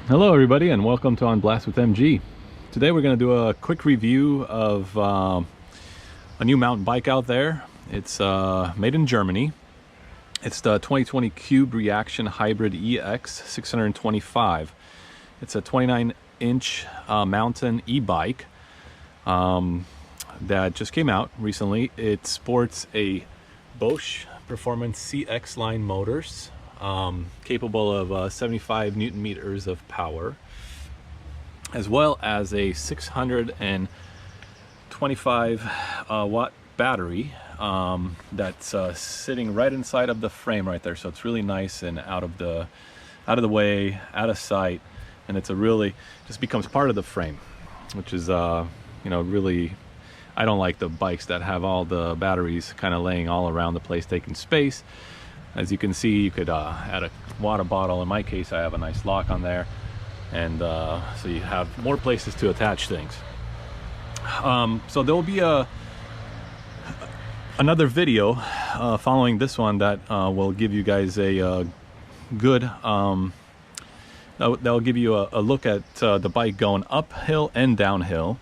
Hello everybody and welcome to On Blast with MG. Today we're going to do a quick review of a new mountain bike out there. It's made in Germany. It's the 2020 Cube Reaction Hybrid EX 625. It's a 29-inch mountain e-bike that just came out recently. It sports a Bosch Performance CX line motors, capable of 75 Newton meters of power, as well as a 625 watt battery that's sitting right inside of the frame right there. So it's really nice and out of the way, out of sight, and it's a really just becomes part of the frame, which is you know, really, I don't like the bikes that have all the batteries kind of laying all around the place, taking space. As you can see, you could add a water bottle. In my case, I have a nice lock on there, and so you have more places to attach things. So there will be another video following this one that will give you guys a good that'll give you a look at the bike going uphill and downhill.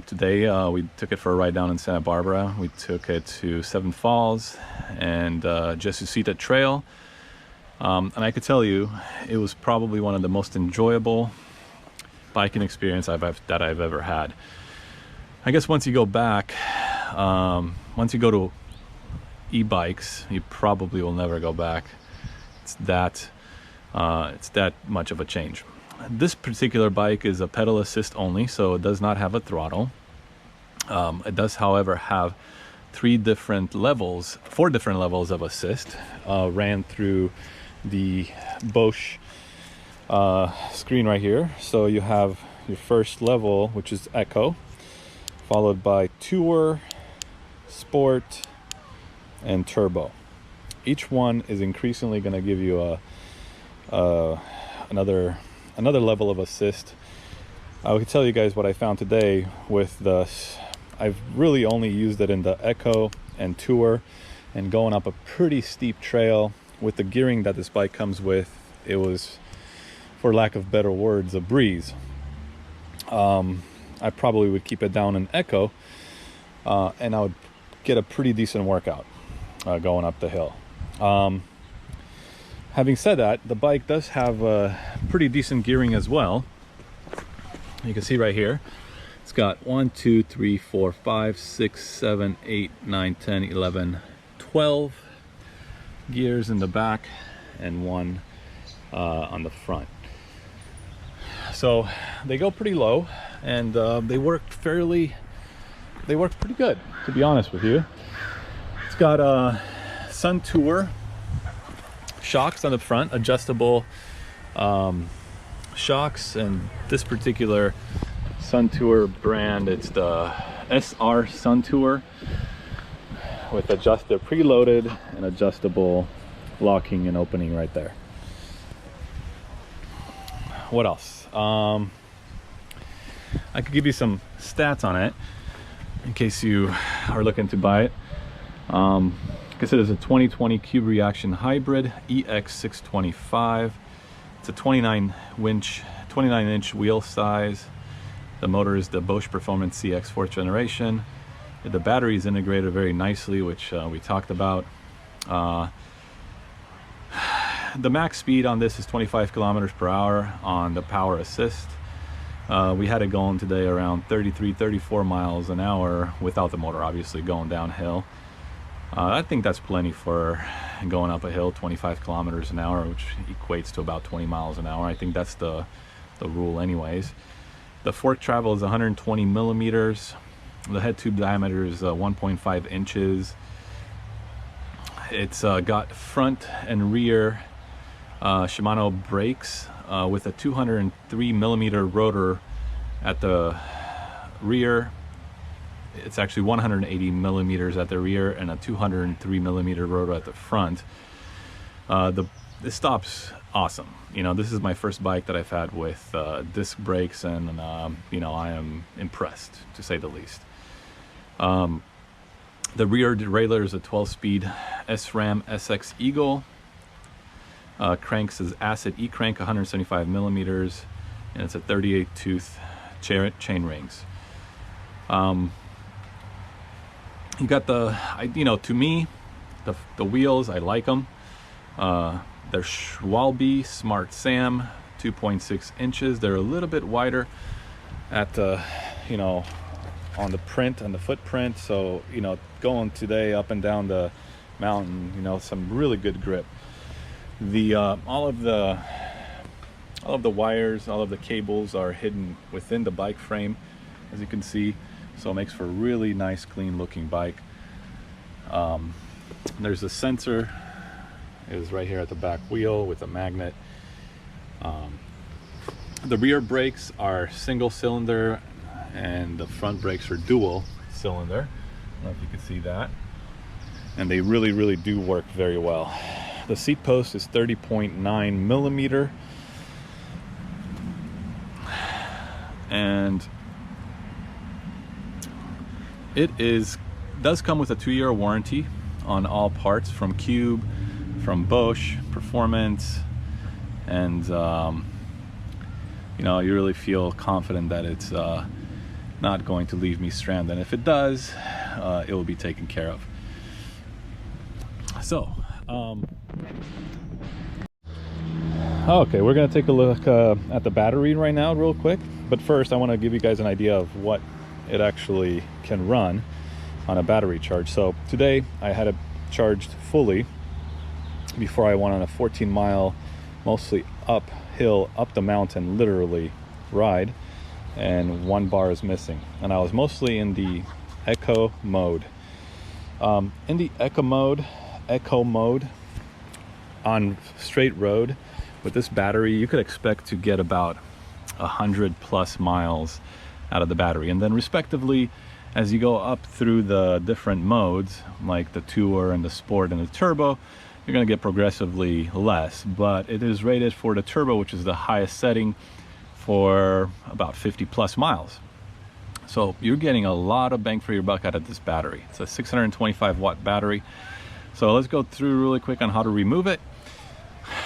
Today we took it for a ride down in Santa Barbara. We took it to Seven Falls and Jesucita Trail, and I could tell you it was probably one of the most enjoyable biking experience that I've ever had. I guess once you go back, once you go to e-bikes, you probably will never go back. It's that much of a change. This particular bike is a pedal assist only, so it does not have a throttle. It does, however, have four different levels of assist ran through the Bosch screen right here. So you have your first level, which is Eco, followed by Tour, Sport, and Turbo. Each one is increasingly going to give you another level of assist. I can tell you guys what I found today with this. I've really only used it in the Echo and Tour, and going up a pretty steep trail with the gearing that this bike comes with, it was, for lack of better words, a breeze. I probably would keep it down in Echo, and I would get a pretty decent workout going up the hill. Having said that, the bike does have a pretty decent gearing as well. You can see right here, it's got 1, 2, 3, 4, 5, 6, 7, 8, 9, 10, 11, 12 gears in the back and one on the front. So they go pretty low, and they work pretty good, to be honest with you. It's got a Sun Tour shocks on the front, adjustable shocks, and this particular Sun Tour brand, it's the SR Sun Tour with preloaded and adjustable locking and opening right there. What else? I could give you some stats on it in case you are looking to buy it. Like I said, it's a 2020 Cube Reaction Hybrid EX 625. It's a 29-inch wheel size. The motor is the Bosch Performance CX 4th generation. The battery is integrated very nicely, which we talked about. The max speed on this is 25 kilometers per hour on the power assist. We had it going today around 33-34 miles an hour without the motor, obviously going downhill. I think that's plenty for going up a hill, 25 kilometers an hour, which equates to about 20 miles an hour. I think that's the rule anyways. The fork travel is 120 millimeters. The head tube diameter is 1.5 inches. It's got front and rear Shimano brakes with a 203 millimeter rotor at the rear. It's actually 180 millimeters at the rear and a 203 millimeter rotor at the front. This stop's awesome. You know, this is my first bike that I've had with disc brakes, and you know, I am impressed, to say the least. The rear derailleur is a 12-speed SRAM SX Eagle. Cranks is Acid E-Crank, 175 millimeters, and it's a 38 tooth chain rings. You got the, you know, to me, the wheels, I like them. They're Schwalbe Smart Sam, 2.6 inches. They're a little bit wider at the, you know, on the print and the footprint. So, you know, going today up and down the mountain, you know, some really good grip. The all of the wires, all of the cables are hidden within the bike frame, as you can see. So it makes for a really nice, clean looking bike. There's a sensor, is right here at the back wheel with a magnet. The rear brakes are single cylinder and the front brakes are dual cylinder. I don't know if you can see that. And they really do work very well. The seat post is 30.9 millimeter. And it does come with a 2-year warranty on all parts from Cube, from Bosch, Performance, and you know, you really feel confident that it's not going to leave me stranded. And if it does, it will be taken care of. So, okay, we're gonna take a look at the battery right now real quick. But first, I want to give you guys an idea of what it actually can run on a battery charge. So today I had it charged fully before I went on a 14-mile, mostly uphill, up the mountain, literally ride, and 1 bar is missing. And I was mostly in the eco mode. In the eco mode on straight road with this battery, you could expect to get about 100+ miles out of the battery. And then respectively, as you go up through the different modes, like the Tour and the Sport and the Turbo, you're going to get progressively less. But it is rated for the Turbo, which is the highest setting, for about 50+ miles. So you're getting a lot of bang for your buck out of this battery. It's a 625 watt battery. So let's go through really quick on how to remove it.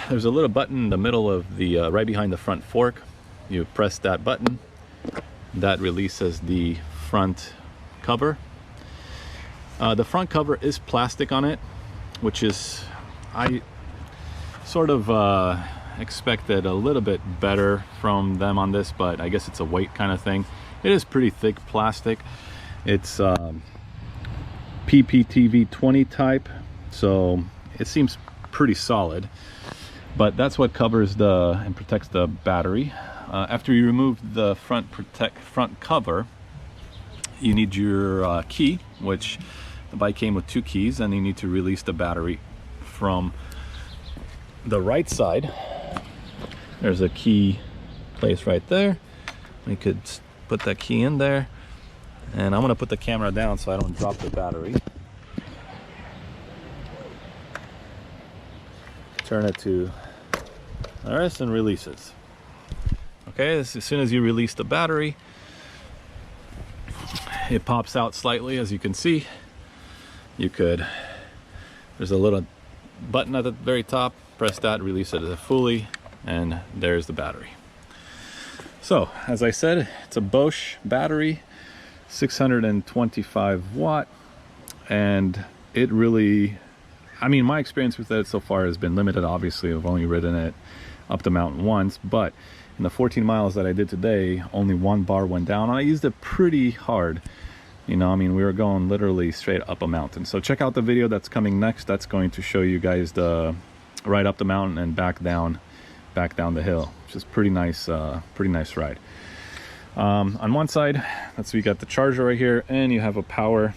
There's a little button in the middle of the right behind the front fork. You press that button, that releases the front cover. The front cover is plastic on it, which is, I sort of expected a little bit better from them on this, but I guess it's a weight kind of thing. It is pretty thick plastic. It's PPTV 20 type, so it seems pretty solid. But that's what covers and protects the battery. After you remove the front cover, you need your key, which the bike came with 2 keys, and you need to release the battery from the right side. There's a key place right there. We could put that key in there, and I'm gonna put the camera down so I don't drop the battery. Turn it to RS and releases. Okay, as soon as you release the battery, it pops out slightly, as you can see. There's a little button at the very top, press that, release it fully, and there's the battery. So, as I said, it's a Bosch battery, 625 watt, and it really, I mean, my experience with it so far has been limited. Obviously, I've only ridden it up the mountain once, but in the 14 miles that I did today, only 1 bar went down. I used it pretty hard. You know, I mean, we were going literally straight up a mountain. So check out the video that's coming next. That's going to show you guys the ride up the mountain and back down the hill, which is pretty nice ride. On one side, that's where you got the charger right here, and you have a power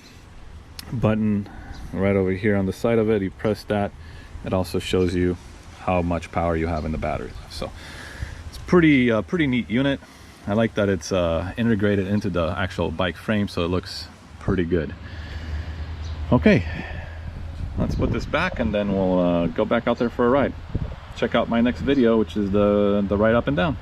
button right over here on the side of it. You press that, it also shows you how much power you have in the battery. So it's pretty neat unit. I like that it's integrated into the actual bike frame, so it looks pretty good. Okay, let's put this back, and then we'll go back out there for a ride. Check out my next video, which is the ride up and down.